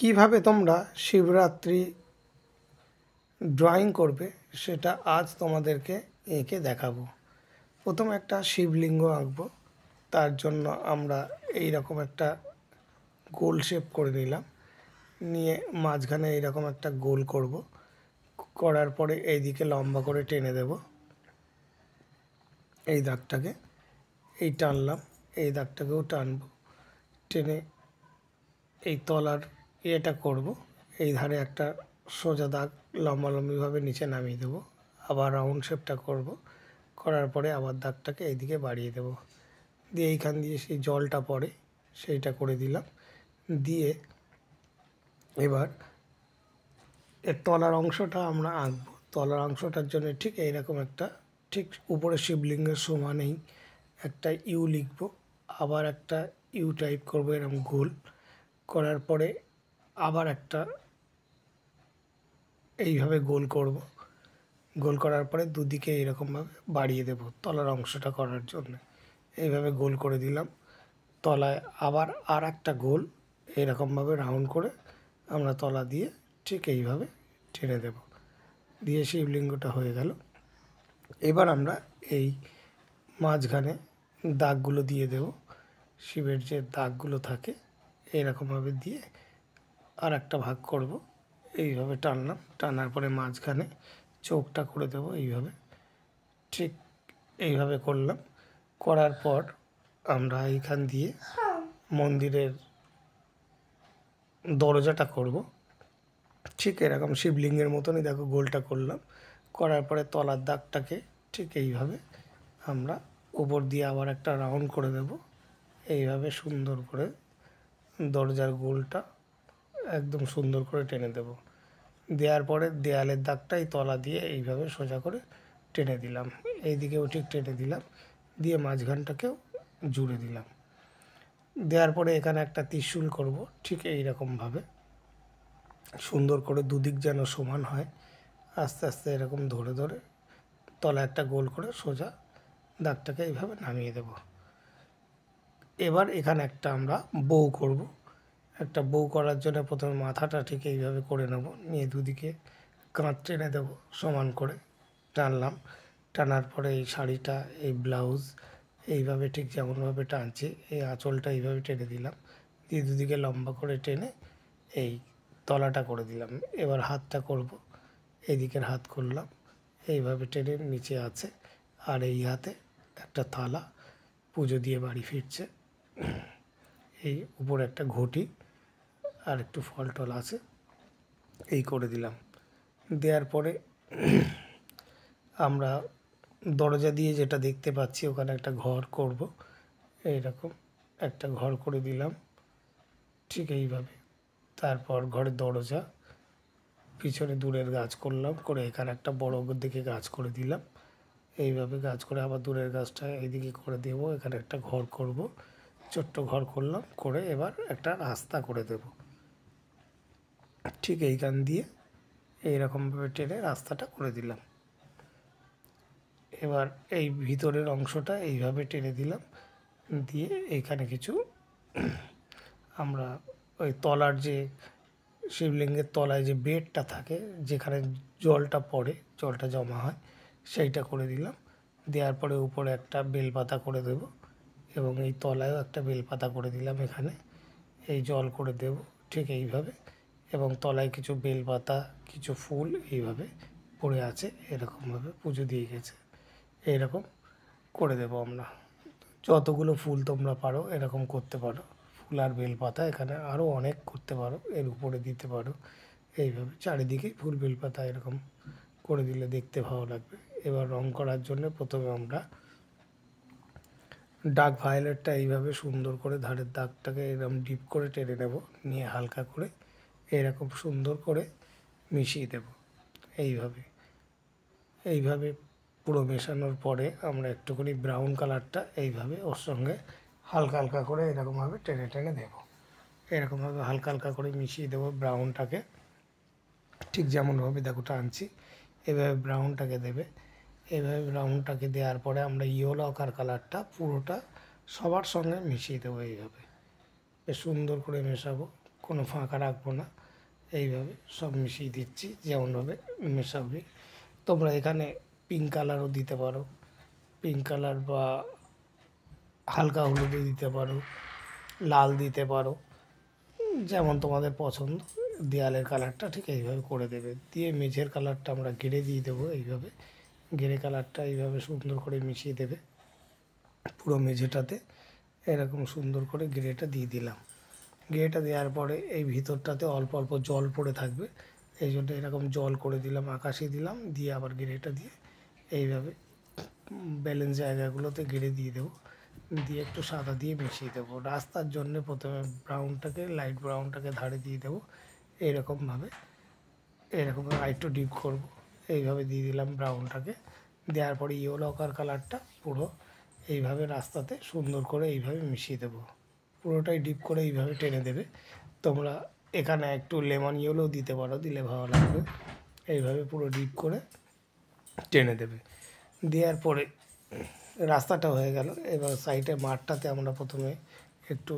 কিভাবে তোমরা শিবরাত্রি ড্রয়িং করবে সেটা আজ তোমাদেরকে এঁকে দেখাবো। প্রথমে একটা শিবলিঙ্গ আঁকবো। তার জন্য আমরা এই রকম একটা গোল শেপ করে নিলাম, নিয়ে মাঝখানে এইরকম একটা গোল করব। করার পরে এইদিকে লম্বা করে টেনে দেব, এই দাগটাকে এই টানলাম, এই দাগটাকেও টানবো, টেনে এই তলার ইয়েটা করব। এই ধারে একটা সোজা দাগ লম্বালম্বিভাবে নিচে নামিয়ে দেবো, আবার রাউন্ড শেপটা করব। করার পরে আবার দাগটাকে এইদিকে বাড়িয়ে দেব, দিয়ে এইখান দিয়ে সেই জলটা পড়ে সেইটা করে দিলাম। দিয়ে এবার এর তলার অংশটা আমরা আঁকবো। তলার অংশটার জন্য ঠিক এইরকম একটা, ঠিক উপরে শিবলিঙ্গের সমানেই একটা ইউ লিখব, আবার একটা ইউ টাইপ করবো এরকম গোল। করার পরে আবার একটা এইভাবে গোল করব। গোল করার পরে দুদিকে এইরকমভাবে বাড়িয়ে দেব তলার অংশটা করার জন্য। এইভাবে গোল করে দিলাম। তলায় আবার আর একটা গোল এরকমভাবে রাউন্ড করে আমরা তলা দিয়ে ঠিক এইভাবে টেনে দেব, দিয়ে শিবলিঙ্গটা হয়ে গেল। এবার আমরা এই মাঝখানে দাগগুলো দিয়ে দেব। শিবের যে দাগগুলো থাকে এরকমভাবে দিয়ে আর একটা ভাগ করব। এইভাবে টানলাম, টানার পরে মাঝখানে চোখটা করে দেব এইভাবে, ঠিক এইভাবে করলাম। করার পর আমরা এইখান দিয়ে মন্দিরের দরজাটা করব। ঠিক এরকম শিবলিঙ্গের মতনই দেখো গোলটা করলাম। করার পরে তলার দাগটাকে ঠিক এইভাবে আমরা উপর দিয়ে আবার একটা রাউন্ড করে দেব। এইভাবে সুন্দর করে দরজার গোলটা একদম সুন্দর করে টেনে দেব। দেওয়ার পরে দেয়ালের দাগটাই তলা দিয়ে এইভাবে সোজা করে টেনে দিলাম, এইদিকেও ঠিক টেনে দিলাম, দিয়ে মাঝখানটাকেও জুড়ে দিলাম। দেওয়ার পরে এখানে একটা ত্রিশূল করব ঠিক এইরকমভাবে, সুন্দর করে দুদিক যেন সমান হয়। আস্তে আস্তে এরকম ধরে ধরে তলা একটা গোল করে সোজা দাগটাকে এইভাবে নামিয়ে দেব। এবার এখানে একটা আমরা বউ করব। একটা বউ করার জন্য প্রথমে মাথাটা ঠিক এইভাবে করে নেব, নিয়ে দুদিকে কাঁধ টেনে দেব সমান করে, টানলাম। টানার পরে এই শাড়িটা, এই ব্লাউজ এইভাবে ঠিক যেমনভাবে টানছি এই আঁচলটা এইভাবে টেনে দিলাম, দিয়ে দুদিকে লম্বা করে টেনে এই তলাটা করে দিলাম। এবার হাতটা করব, এইদিকের হাত করলাম, এইভাবে টেনে নিচে আছে। আর এই হাতে একটা থালা, পুজো দিয়ে বাড়ি ফিরছে। এই উপরে একটা ঘটি আর একটু ফল টল আছে, এই করে দিলাম। দেওয়ার পরে আমরা দরজা দিয়ে যেটা দেখতে পাচ্ছি ওখানে একটা ঘর করব। এইরকম একটা ঘর করে দিলাম ঠিক এইভাবে। তারপর ঘরের দরজা, পিছনে দূরের গাছ করলাম, করে এখানে একটা বড় দিকে গাছ করে দিলাম। এইভাবে গাছ করে আবার দূরের গাছটা এইদিকে করে দেব। এখানে একটা ঘর করব, ছোট্ট ঘর করলাম, করে এবার একটা রাস্তা করে দেব ঠিক এইখান দিয়ে এইরকমভাবে টেনে রাস্তাটা করে দিলাম। এবার এই ভিতরের অংশটা এইভাবে টেনে দিলাম, দিয়ে এইখানে কিছু আমরা ওই তলার যে শিবলিঙ্গের তলায় যে বেডটা থাকে যেখানে জলটা পড়ে, জলটা জমা হয়, সেইটা করে দিলাম। দেওয়ার পরে উপরে একটা বেলপাতা করে দেব, এবং এই তলায়ও একটা বেলপাতা করে দিলাম। এখানে এই জল করে দেব ঠিক এইভাবে, এবং তলায় কিছু বেলপাতা, কিছু ফুল এইভাবে পড়ে আছে, এরকমভাবে পুজো দিয়ে গেছে। এইরকম করে দেব আমরা। যতগুলো ফুল তোমরা পারো এরকম করতে পারো, ফুল আর বেলপাতা এখানে আরও অনেক করতে পারো, এর উপরে দিতে পারো। এইভাবে চারিদিকেই ফুল বেলপাতা এরকম করে দিলে দেখতে ভালো লাগবে। এবার রং করার জন্য প্রথমে আমরা ডার্ক ভায়োলেটটা এইভাবে সুন্দর করে ধারের দাগটাকে এরকম ডিপ করে টেনে নেব, নিয়ে হালকা করে এরকম সুন্দর করে মিশিয়ে দেব। এইভাবে এইভাবে পুরো মেশানোর পরে আমরা একটুখানি ব্রাউন কালারটা এইভাবে ওর সঙ্গে হালকা হালকা করে এরকমভাবে টেনে টেনে দেবো। এরকমভাবে হালকা হালকা করে মিশিয়ে দেবো ব্রাউনটাকে, ঠিক যেমনভাবে দেখো টানছি এভাবে ব্রাউনটাকে দেবে। এইভাবে ব্রাউনটাকে দেওয়ার পরে আমরা ইয়েলো আকার কালারটা পুরোটা সবার সঙ্গে মিশিয়ে দেবো। এইভাবে বেশ সুন্দর করে মেশাবো, কোনো ফাঁকা রাখবো না। এইভাবে সব মিশিয়ে দিচ্ছি, যেমনভাবে মেশাবে। তোমরা এখানে পিঙ্ক কালারও দিতে পারো, পিঙ্ক কালার বা হালকা হলুদও দিতে পারো, লাল দিতে পারো, যেমন তোমাদের পছন্দ। দেয়ালের কালারটা ঠিক এইভাবে করে দেবে। দিয়ে মেঝের কালারটা আমরা ঘিরে দিয়ে দেবো এইভাবে। ঘিরে কালারটা এইভাবে সুন্দর করে মিশিয়ে দেবে পুরো মেঝেটাতে। এরকম সুন্দর করে গ্রেটা দিয়ে দিলাম। গ্রেটা দেওয়ার পরে এই ভিতরটাতে অল্প অল্প জল পড়ে থাকবে, এই জন্য এরকম জল করে দিলাম, আকাশি দিলাম, দিয়ে আবার গ্রেটা দিয়ে এইভাবে ব্যালেন্স জায়গাগুলোতে গেড়ে দিয়ে দেবো। দিয়ে একটু সাদা দিয়ে মিশিয়ে দেবো। রাস্তার জন্য প্রথমে ব্রাউনটাকে, লাইট ব্রাউনটাকে ধারে দিয়ে দেবো এইরকমভাবে। এরকমভাবে আরেকটু ডিপ করবো, এইভাবে দিয়ে দিলাম ব্রাউনটাকে। দেওয়ার পরে ইয়েলো কালারটা পুরো এইভাবে রাস্তাতে সুন্দর করে এইভাবে মিশিয়ে দেবো। পুরোটাই ডিপ করে এইভাবে টেনে দেবে। তোমরা এখানে একটু লেমন ইয়েলো দিতে পারো, দিলে ভালো লাগবে। এইভাবে পুরো ডিপ করে টেনে দেবে। দেওয়ার পরে রাস্তাটা হয়ে গেল। এবার সাইডে মাঠটাতে আমরা প্রথমে একটু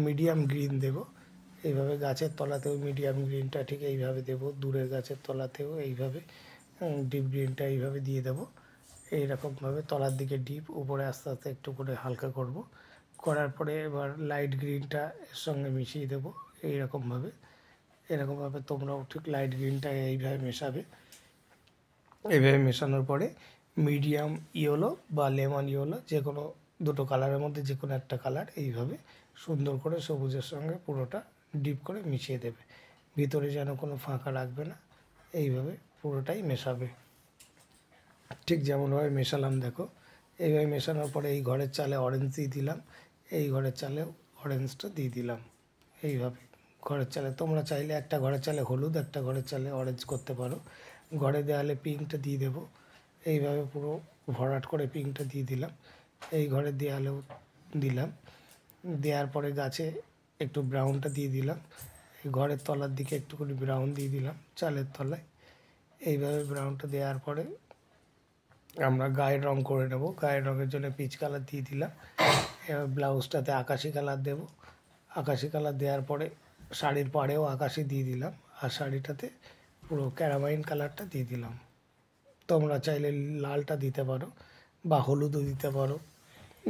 মিডিয়াম গ্রিন দেব। এইভাবে গাছের তলাতেও মিডিয়াম গ্রিনটা ঠিক এইভাবে দেব, দূরের গাছের তলাতেও এইভাবে ডিপ গ্রিনটা এইভাবে দিয়ে দেব। এইরকমভাবে তলার দিকে ডিপ, উপরে আস্তে আস্তে একটু করে হালকা করব। করার পরে এবার লাইট গ্রিনটা এর সঙ্গে মিশিয়ে দেবো এইরকমভাবে। এরকমভাবে তোমরাও ঠিক লাইট গ্রিনটা এইভাবে মেশাবে। এইভাবে মেশানোর পরে মিডিয়াম ইয়েলো বা লেমন ইয়েলো, যে কোনো দুটো কালারের মধ্যে যে কোনো একটা কালার এইভাবে সুন্দর করে সবুজের সঙ্গে পুরোটা ডিপ করে মিশিয়ে দেবে। ভিতরে যেন কোনো ফাঁকা রাখবে না, এইভাবে পুরোটাই মেশাবে। ঠিক যেমনভাবে মেশালাম দেখো। এইভাবে মেশানোর পরে এই ঘরের চালে অরেঞ্জ দিয়ে দিলাম, এই ঘরের চালেও অরেঞ্জটা দিয়ে দিলাম। এইভাবে ঘরের চালে তোমরা চাইলে একটা ঘরের চালে হলুদ, একটা ঘরের চালে অরেঞ্জ করতে পারো। ঘরে দেওয়ালে পিঙ্কটা দিয়ে দেবো। এইভাবে পুরো ভরাট করে পিঙ্কটা দিয়ে দিলাম। এই ঘরের দেয়ালেও দিলাম। দেওয়ার পরে গাছে একটু ব্রাউনটা দিয়ে দিলাম। এই ঘরের তলার দিকে একটুখানি ব্রাউন দিয়ে দিলাম চালের তলায়। এইভাবে ব্রাউনটা দেওয়ার পরে আমরা গায়ের রং করে নেব। গায়ের রঙের জন্য পিচ কালার দিয়ে দিলাম। এবার ব্লাউজটাতে আকাশি কালার দেব। আকাশি কালার দেওয়ার পরে শাড়ির পাড়েও আকাশি দিয়ে দিলাম, আর শাড়িটাতে পুরো ক্যারামাইন কালারটা দিয়ে দিলাম। তোমরা চাইলে লালটা দিতে পারো বা হলুদও দিতে পারো,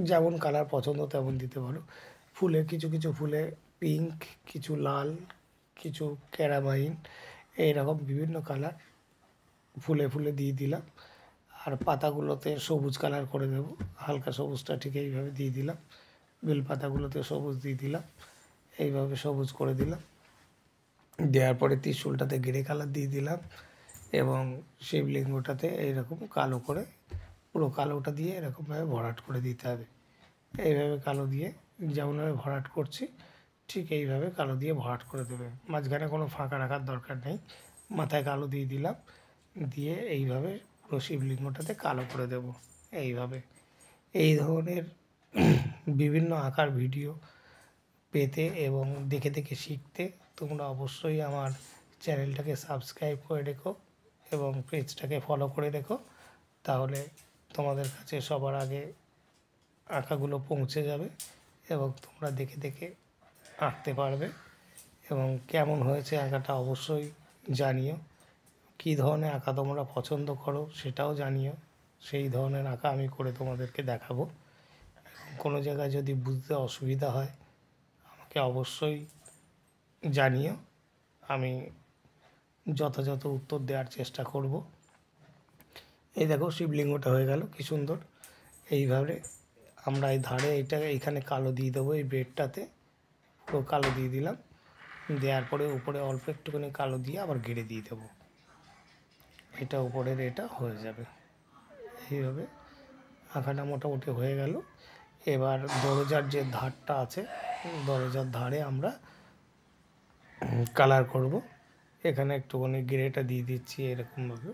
যেমন কালার পছন্দ তেমন দিতে পারো। ফুলে কিছু কিছু ফুলে পিঙ্ক, কিছু লাল, কিছু ক্যারামাইন, এইরকম বিভিন্ন কালার ফুলে ফুলে দিয়ে দিলাম। আর পাতাগুলোতে সবুজ কালার করে দেবো, হালকা সবুজটা ঠিক এইভাবে দিয়ে দিলাম। বেল পাতাগুলোতে সবুজ দিয়ে দিলাম, এইভাবে সবুজ করে দিলাম। দেওয়ার পরে ত্রিশূলটাতে গ্রে কালার দিয়ে দিলাম, এবং শিবলিঙ্গটাতে এইরকম কালো করে পুরো কালোটা দিয়ে এরকমভাবে ভরাট করে দিতে হবে। এইভাবে কালো দিয়ে যেমনভাবে ভরাট করছি ঠিক এইভাবে কালো দিয়ে ভরাট করে দেবে। মাঝখানে কোনো ফাঁকা রাখার দরকার নেই। মাথায় কালো দিয়ে দিলাম, দিয়ে এইভাবে পুরো শিবলিঙ্গটাতে কালো করে দেব এইভাবে। এই ধরনের বিভিন্ন আঁকার ভিডিও পেতে এবং দেখে দেখে শিখতে তোমরা অবশ্যই আমার চ্যানেলটাকে সাবস্ক্রাইব করে রেখো এবং পেজটাকে ফলো করে রেখো। তাহলে তোমাদের কাছে সবার আগে আঁকাগুলো পৌঁছে যাবে এবং তোমরা দেখে দেখে আঁকতে পারবে। এবং কেমন হয়েছে আঁকাটা অবশ্যই জানিও। কী ধরনের আঁকা তোমরা পছন্দ করো সেটাও জানিও। সেই ধরনের আঁকা আমি করে তোমাদেরকে দেখাবো। কোনো জায়গায় যদি বুঝতে অসুবিধা হয় আমাকে অবশ্যই জানিও, আমি যথাযথ উত্তর দেওয়ার চেষ্টা করব। এই দেখো শিবলিঙ্গটা হয়ে গেল কি সুন্দর। এইভাবে আমরা এই ধারে এইখানে কালো দিয়ে দেবো, এই বেডটাতে পুরো কালো দিয়ে দিলাম। দেওয়ার পরে উপরে অল্প একটুখানি কালো দিয়ে আবার ঘিরে দিয়ে দেবো। এটা উপরের এটা হয়ে যাবে। এইভাবে আঁকাটা মোটামুটি হয়ে গেল। এবার দরজার যে ধারটা আছে, দরজার ধারে আমরা কালার করব। এখানে একটুখানি গ্রেটা দিয়ে দিচ্ছি এরকমভাবে,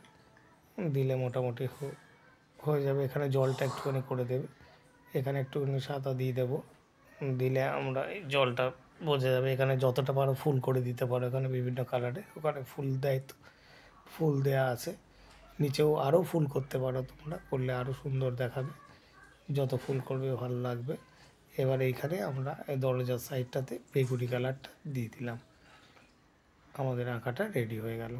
দিলে মোটামুটি হয়ে যাবে। এখানে জলটা একটুখানি করে দেবে, এখানে একটুখানি সাদা দিয়ে দেবো, দিলে আমরা এই জলটা বোঝা যাবে। এখানে যতটা পারো ফুল করে দিতে পারো, এখানে বিভিন্ন কালারে ওখানে ফুল দেয় তো, ফুল দেয়া আছে। নিচেও আরও ফুল করতে পারো তোমরা, করলে আরও সুন্দর দেখাবে। যত ফুল করবে ভালো লাগবে। এবার এইখানে আমরা এই দরজার সাইডটাতে বেগুনি কালারটা দিয়ে দিলাম। আমাদের আঁকাটা রেডি হয়ে গেল।